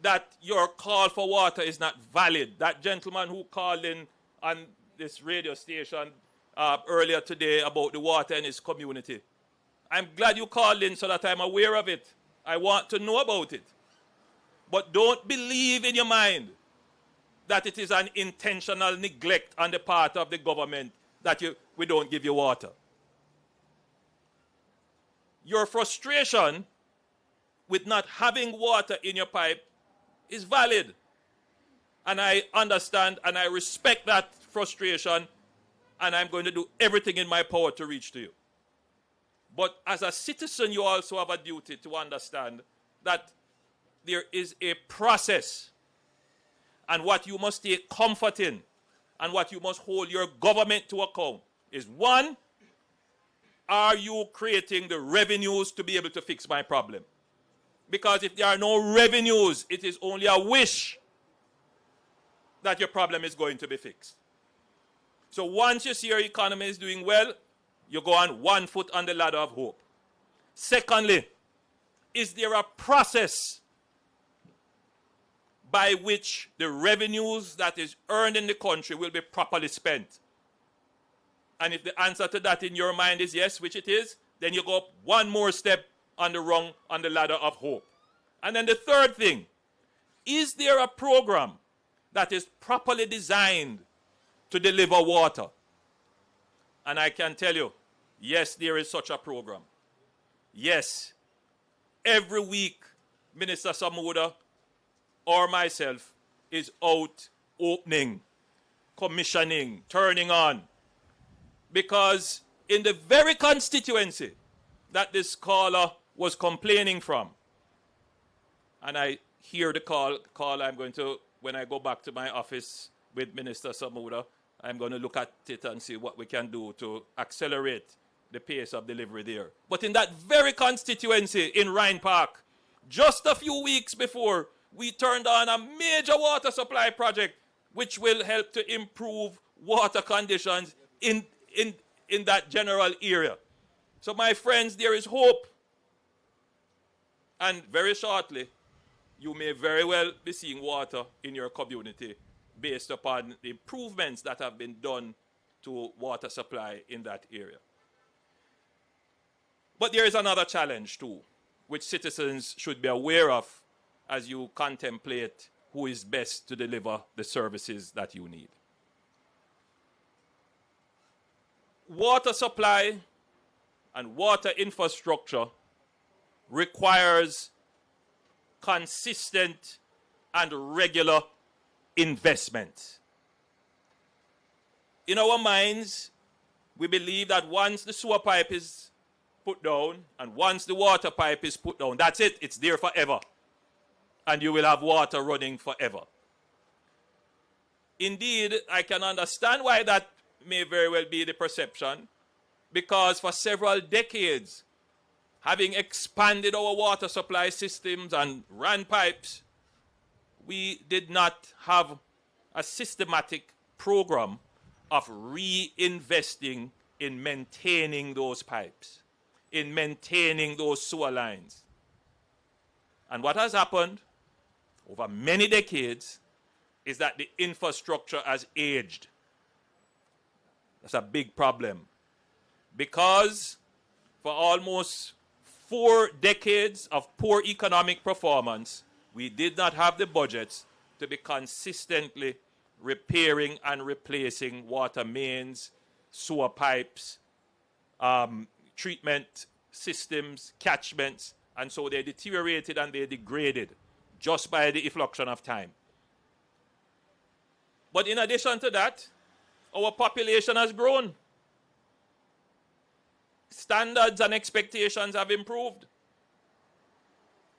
that your call for water is not valid. That gentleman who called in on this radio station earlier today about the water in his community, I'm glad you called in so that I'm aware of it. I want to know about it. But don't believe in your mind that it is an intentional neglect on the part of the government that we don't give you water. Your frustration with not having water in your pipe is valid. And I understand and I respect that frustration, and I'm going to do everything in my power to reach to you. But as a citizen, you also have a duty to understand that there is a process, and what you must take comfort in and what you must hold your government to account is, one, are you creating the revenues to be able to fix my problem? Because if there are no revenues, it is only a wish that your problem is going to be fixed. So once you see your economy is doing well, you go on 1 foot on the ladder of hope. Secondly, is there a process by which the revenues that is earned in the country will be properly spent? And if the answer to that in your mind is yes, which it is, then you go up one more step on the rung on the ladder of hope. And then the third thing, is there a program that is properly designed to deliver water? And I can tell you, yes, there is such a program. Yes. Every week, Minister Samuda or myself is out opening, commissioning, turning on. Because in the very constituency that this caller was complaining from, and I hear the call I'm going to, when I go back to my office with Minister Samuda, I'm going to look at it and see what we can do to accelerate the pace of delivery there. But in that very constituency in Rhine Park, just a few weeks before, we turned on a major water supply project which will help to improve water conditions in that general area. So my friends, there is hope. And very shortly, you may very well be seeing water in your community based upon the improvements that have been done to water supply in that area. But there is another challenge too, which citizens should be aware of as you contemplate who is best to deliver the services that you need. Water supply and water infrastructure requires consistent and regular investment. In our minds, we believe that once the sewer pipe is put down and once the water pipe is put down, that's it, it's there forever. And you will have water running forever. Indeed, I can understand why that may very well be the perception, because for several decades, having expanded our water supply systems and ran pipes, we did not have a systematic program of reinvesting in maintaining those pipes, in maintaining those sewer lines. And what has happened over many decades is that the infrastructure has aged. That's a big problem. Because for almost 4 decades of poor economic performance, we did not have the budgets to be consistently repairing and replacing water mains, sewer pipes, treatment systems, catchments, and so they deteriorated and they degraded just by the effluxion of time. But in addition to that, our population has grown. Standards and expectations have improved.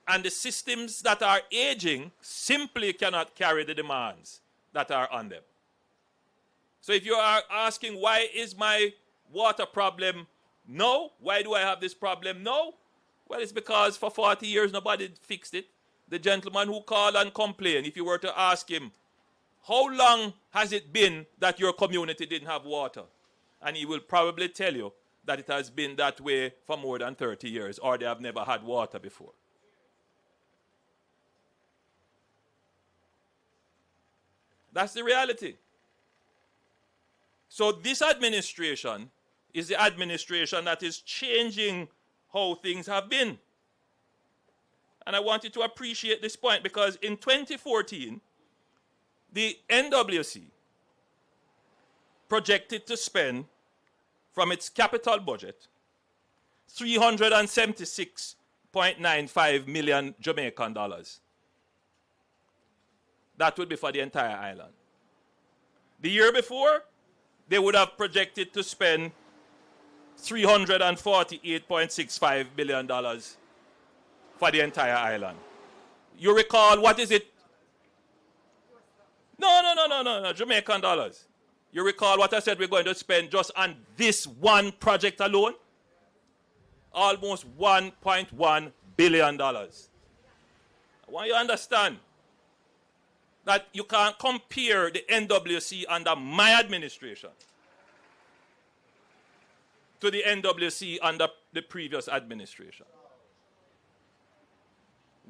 And the systems that are aging simply cannot carry the demands that are on them. So if you are asking, why is my water problem no? Why do I have this problem no? Well, it's because for 40 years nobody fixed it. The gentleman who called and complained, if you were to ask him, how long has it been that your community didn't have water? And he will probably tell you that it has been that way for more than 30 years, or they have never had water before. That's the reality. So this administration is the administration that is changing how things have been. And I want you to appreciate this point, because in 2014, the NWC projected to spend from its capital budget $376.95 million Jamaican dollars. That would be for the entire island. The year before, they would have projected to spend $348.65 million for the entire island. You recall, what is it? No, Jamaican dollars. You recall what I said we're going to spend just on this one project alone? Almost $1.1 billion. I want you to understand that you can't compare the NWC under my administration to the NWC under the previous administration.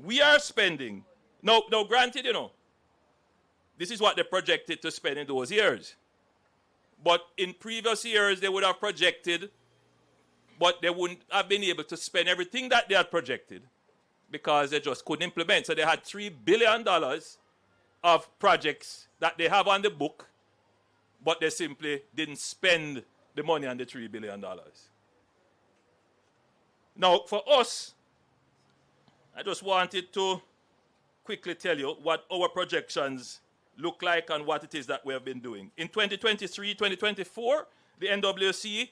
We are spending, now granted, this is what they projected to spend in those years. But in previous years, they would have projected, but they wouldn't have been able to spend everything that they had projected because they just couldn't implement. So they had $3 billion of projects that they have on the book, but they simply didn't spend the money on the $3 billion. Now, for us, I just wanted to quickly tell you what our projections look like and what it is that we have been doing. In 2023, 2024, the NWC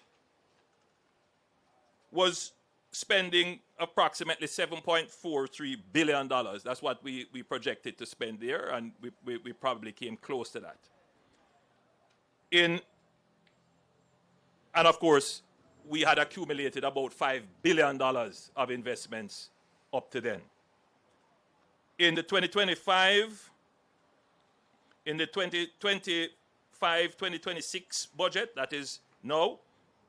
was spending approximately $7.43 billion. That's what we projected to spend there, and we probably came close to that. And of course, we had accumulated about $5 billion of investments up to then. In the 2025, in the 2025-2026 budget, that is now,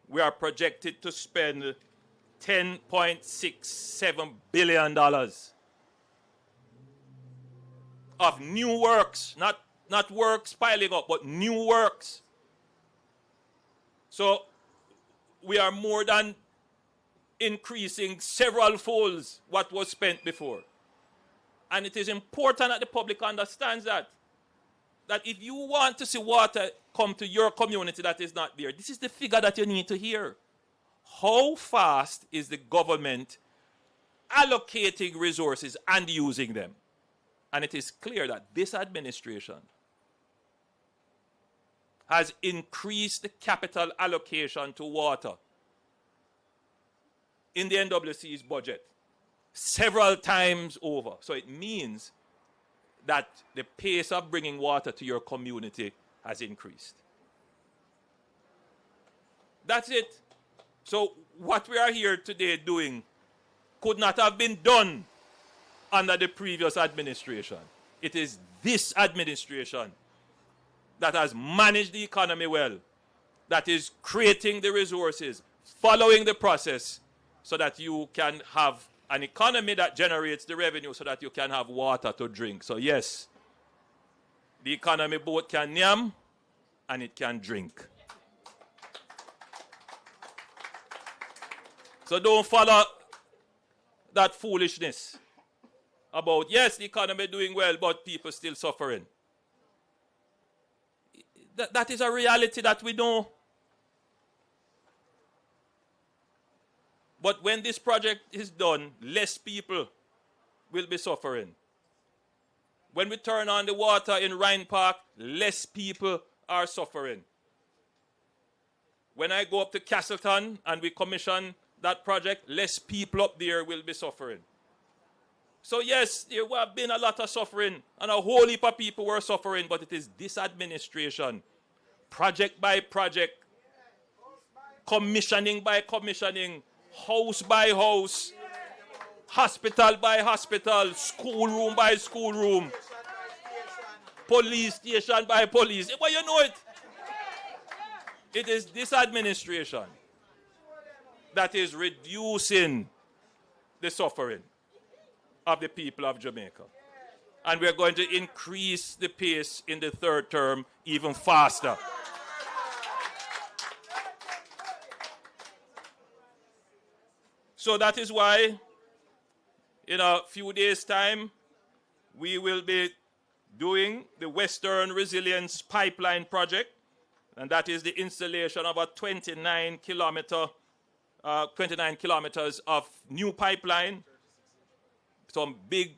we are projected to spend $10.67 billion of new works, not works piling up, but new works. So we are more than increasing several folds what was spent before. And it is important that the public understands that. That if you want to see water come to your community that is not there, this is the figure that you need to hear. How fast is the government allocating resources and using them? And it is clear that this administration has increased the capital allocation to water in the NWC's budget several times over. So it means that the pace of bringing water to your community has increased. That's it. So what we are here today doing could not have been done under the previous administration. It is this administration that has managed the economy well, that is creating the resources, following the process, so that you can have an economy that generates the revenue so that you can have water to drink. So yes, the economy both can yam and it can drink. So don't follow that foolishness about, yes, the economy doing well, but people still suffering. That is a reality that we know. But when this project is done, less people will be suffering. When we turn on the water in Rhine Park, less people are suffering. When I go up to Castleton and we commission that project, less people up there will be suffering. So yes, there have been a lot of suffering and a whole heap of people were suffering, but it is this administration, project by project, commissioning by commissioning, house by house, hospital by hospital, schoolroom by schoolroom, police station by police. Well, you know it. It is this administration that is reducing the suffering of the people of Jamaica. And we're going to increase the pace in the third term even faster. So that is why in a few days' time, we will be doing the Western Resilience Pipeline Project, and that is the installation of a 29 kilometers of new pipeline, some big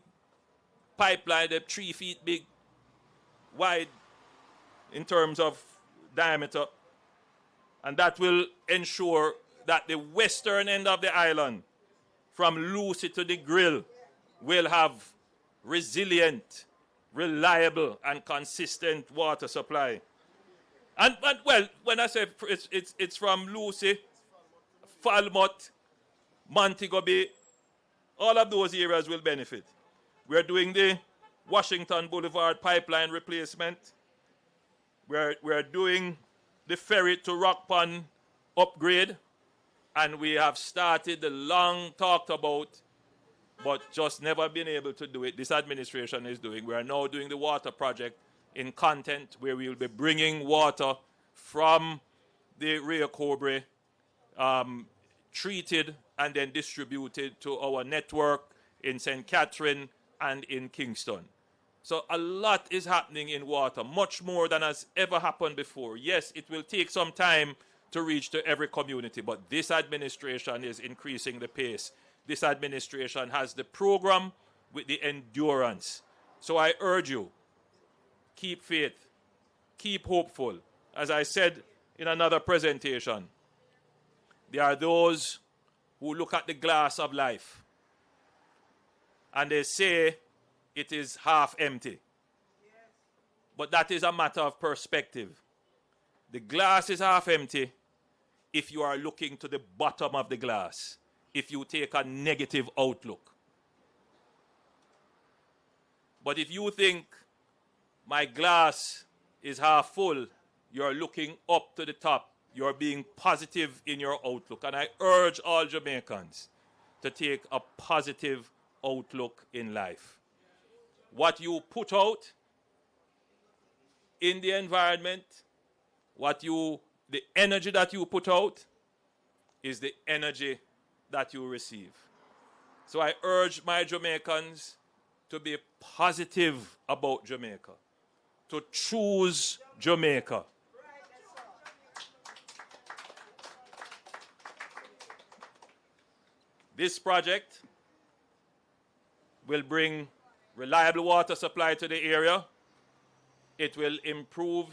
pipeline, they're 3 feet big, wide in terms of diameter, and that will ensure that the western end of the island, from Lucy to the Grill, will have resilient, reliable, and consistent water supply. And well, when I say it's from Lucy, Falmouth, Montego Bay, all of those areas will benefit. We're doing the Washington Boulevard pipeline replacement. We're doing the ferry to Rock Pond upgrade. And we have started the long talked about, but just never been able to do it. This administration is doing. We are now doing the water project in Content, where we will be bringing water from the Rio Cobre, treated and then distributed to our network in St. Catherine and in Kingston. So a lot is happening in water, much more than has ever happened before. Yes, it will take some time to reach to every community, but this administration is increasing the pace. This administration has the program with the endurance. So I urge you, keep faith, keep hopeful. As I said in another presentation, there are those who look at the glass of life and they say it is half empty. But that is a matter of perspective. The glass is half empty if you are looking to the bottom of the glass, if you take a negative outlook. But if you think my glass is half full, you're looking up to the top. You're being positive in your outlook. And I urge all Jamaicans to take a positive outlook in life. What you put out in the environment, the energy that you put out is the energy that you receive. So I urge my Jamaicans to be positive about Jamaica, to choose Jamaica. This project will bring reliable water supply to the area. It will improve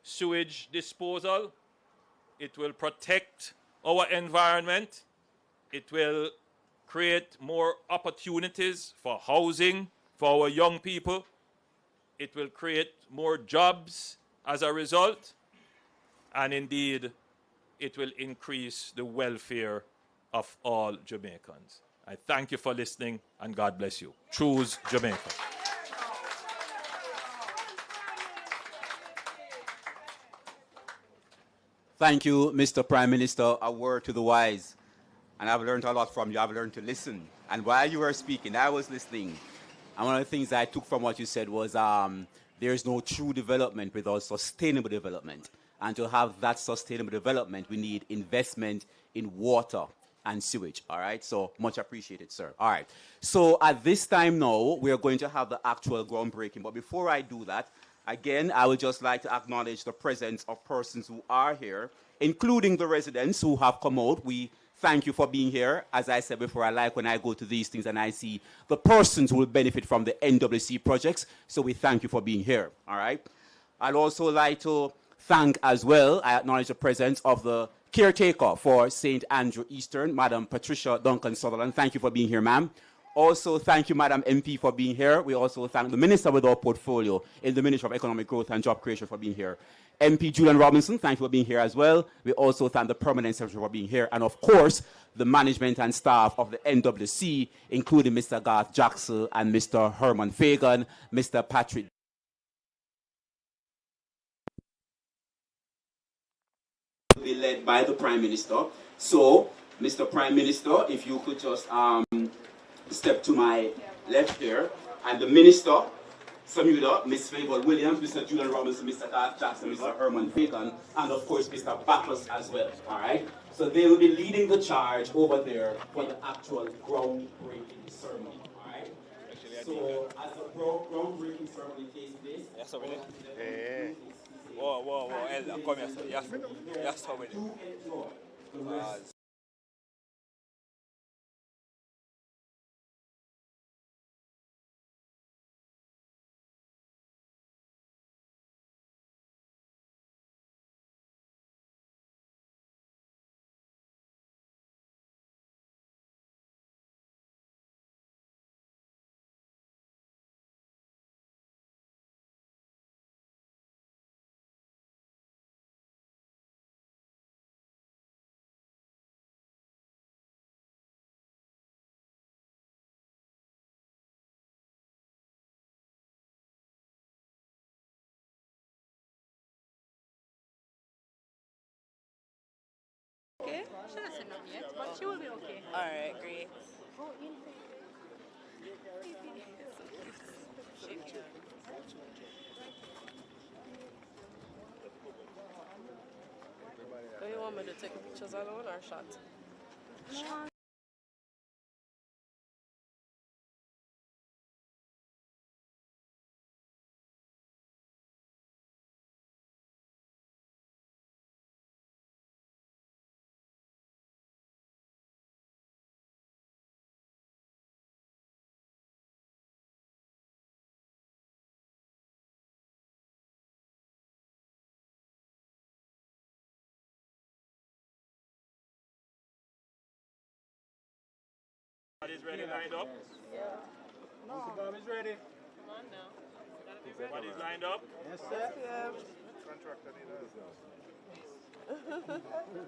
sewage disposal. It will protect our environment. It will create more opportunities for housing for our young people. It will create more jobs as a result. And indeed, it will increase the welfare of all Jamaicans. I thank you for listening, and God bless you. Choose Jamaica. Thank you, Mr. Prime Minister. A word to the wise. And I've learned a lot from you. I've learned to listen. And while you were speaking, I was listening. And one of the things I took from what you said was there's no true development without sustainable development. And to have that sustainable development, we need investment in water and sewage. All right? So much appreciated, sir. All right. So at this time now, we are going to have the actual groundbreaking. But before I do that, again, I would just like to acknowledge the presence of persons who are here, including the residents who have come out. We thank you for being here. As I said before, I like when I go to these things and I see the persons who will benefit from the NWC projects. So we thank you for being here. All right. I'd also like to thank as well, I acknowledge the presence of the caretaker for St. Andrew Eastern, Madam Patricia Duncan Sutherland. Thank you for being here, ma'am. Also, thank you, Madam MP, for being here. We also thank the Minister with our portfolio in the Ministry of Economic Growth and Job Creation for being here. MP Julian Robinson, thank you for being here as well. We also thank the Permanent Secretary for being here. And of course, the management and staff of the NWC, including Mr. Garth Jackson and Mr. Herman Fagan, Mr. Patrick. Be led by the Prime Minister. So, Mr. Prime Minister, if you could just step to my left here, and the Minister, Samuel, Ms. Favour Williams, Mr. Julian Robinson, Mr. Garth Jackson, Mr. Herman Fagan, and of course Mr. Bacchus as well. All right. So they will be leading the charge over there for the actual groundbreaking ceremony. All right. So as the groundbreaking ceremony takes place, come here, sir. Yes, how many? Okay, she hasn't known yet, but she will be okay. Alright, great. Do you want me to take pictures alone or shot? Everybody's ready, lined up? Yeah. Mr. Bob is ready. Come on now. Gotta be ready. Everybody's lined up? Yes, sir.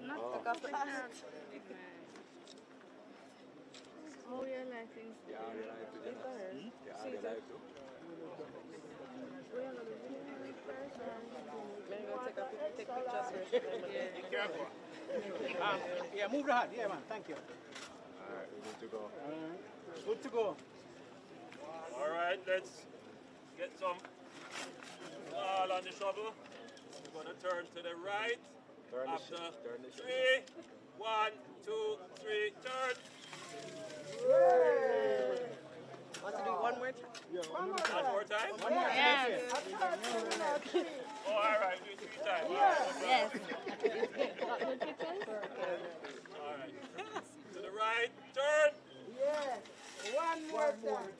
Not to go fast. Oh, yeah, lighting. Yeah, they like to. Yeah, they like to. Maybe go take pictures first. Yeah. Be careful. Yeah, move the hat. Yeah, man. Thank you. All right, we need to go. Good to go. All right, let's get some oil on the shovel. We're going to turn to the right. After 3, 1, 2, 3, turn. Want to do one more time? One more One more time? Yes. Oh, all right. Do it 3 times. Yes. Got the chicken? All right. To the right. Turn. Yes. One more time.